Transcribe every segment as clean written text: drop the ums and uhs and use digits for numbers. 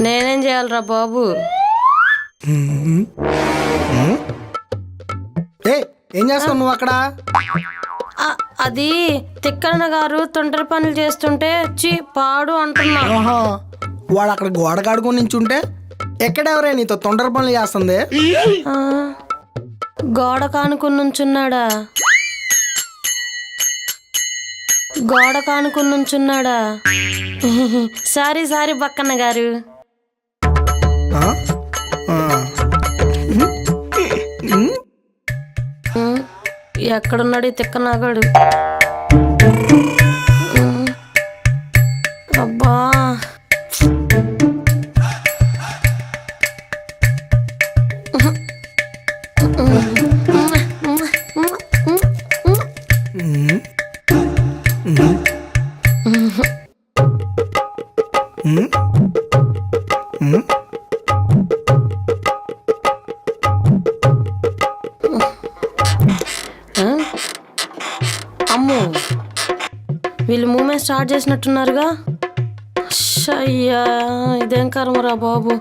నేనేం చేయాలరా బాబు? ఏం చేస్తావు నువ్వు అక్కడ? అది తిక్కన్న గారు తొంటరి పనులు చేస్తుంటే పాడు అంటున్నా. వాడు అక్కడ గోడ కాడుకొని నించుంటే ఎక్కడెవరే నీతో తొందర పనులు చేస్తుంది? గోడ కానుకుని నుంచున్నాడా? గోడ కానుకుని నుంచున్నాడా? సారీ సారీ బక్కన్న గారు. ఎక్కడున్నాడు ఈ తిక్కనాగాడు? అబ్బా అమ్మో, వీళ్ళు మూమెంట్ స్టార్ట్ చేసినట్టున్నారుగా. అయ్యా ఇదేం కర్మరా బాబు.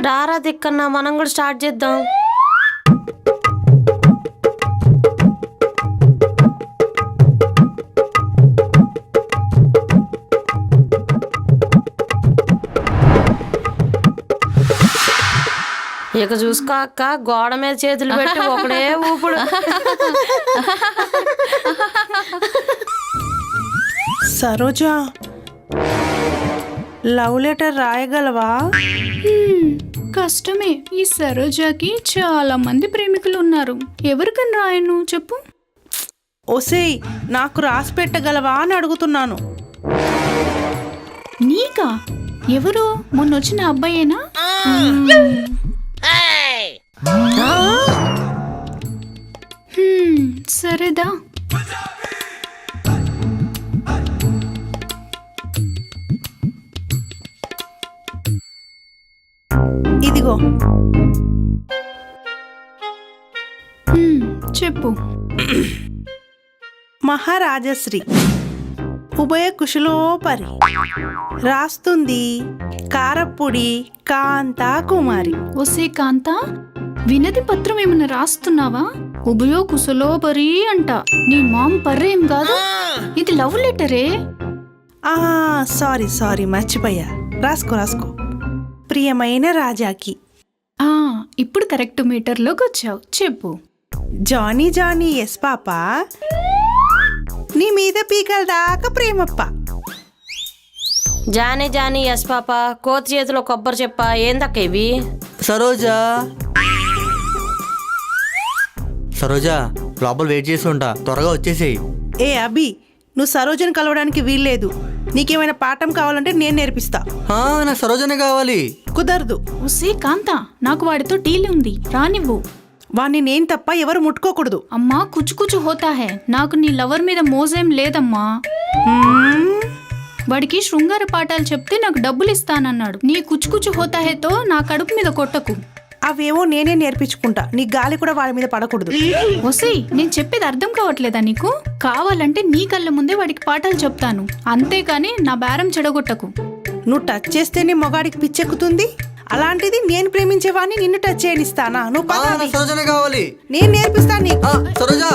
రారా తిక్కన్నా, మనం కూడా స్టార్ట్ చేద్దాం. ఇక చూసుకో అక్క, గోడ మీద చేతులు పెట్టి ఒకడే ఊపుడు. సరోజా, లవ్ లెటర్ రాయగలవా? కష్టమే. ఈ సరోజాకి చాలా మంది ప్రేమికులు ఉన్నారు. ఎవరికని రాయను చెప్పు. ఒసేయ్, నాకు రాసి పెట్టగలవా అని అడుగుతున్నాను. నీకా? ఎవరు? మొన్నొచ్చిన అబ్బాయేనా? సరేదా. ఇదిగో. చెప్పు. మహారాజశ్రీ ఉభయ కుశలోపరి, రాస్తుంది కారప్పుడి కాంతా కుమారి. ఒసే కాంతా, వినతి పత్రం ఏమన్నా రాస్తున్నావా? ఉభయో కుశలోపరి అంట. నీ మామ్ పర్రేం కాదు, ఇది లవ్ లెటరే. సారీ సారీ, మర్చిపోయా. రాసుకో రాసుకో. ప్రియమైన రాజాకి. ఇప్పుడు కరెక్ట్ మీటర్లోకి వచ్చావు. చెప్పు. జానీ జానీ ఎస్ పాపా, నీ మీద పీకల దాకా ప్రేమప్ప. జానీ జానీ ఎస్ పాప, కోతి చేతిలో కొబ్బరి చెప్ప. ఏందక్క ఇవి? సరోజా, సరోజా లోపల వెయిట్ చేసి ఉంటా, త్వరగా వచ్చేసేయి. ఏ అభి, నువ్వు సరోజను కలవడానికి వీల్లేదు. నీకేమైనా పాఠం కావాలంటే నేను నేర్పిస్తా. నాకు సరోజనే కావాలి. కుదరదు. ఒసే కాంతా, నాకు వాడితో డీల్ ఉంది, రానివ్వు. వాణ్ణి నేను తప్ప ఎవరు ముట్టుకోకూడదు. అమ్మా కుచు కుచు హోతా హే. నాకు నీ లవర్ మీద మోజేం లేదమ్మా. వాడికి శృంగార పాఠాలు చెప్తే నాకు డబ్బులు ఇస్తానన్నాడు. నీ కుచు కుచు హోతా హేతో నా కడుపు మీద కొట్టకు. అవేవో నేనే నేర్పించుకుంటా. నీ గాలి కూడా వాడి మీద పడకూడదు. ఒసేయ్, నేను చెప్పేది అర్థం కావట్లేదా నీకు? కావాలంటే నీ కళ్ళ ముందే వాడికి పాఠాలు చెప్తాను, అంతేకాని నా బేరం చెడగొట్టకు. నువ్వు టచ్ చేస్తేనే మొగాడికి పిచ్చెక్కుతుంది. అలాంటిది నేను ప్రేమించేవాడిని నిన్ను టచ్ చేయనిస్తానా? నువ్వు సరోజనే కావాలి. నేను నేర్పిస్తాను నీకు. సరోజా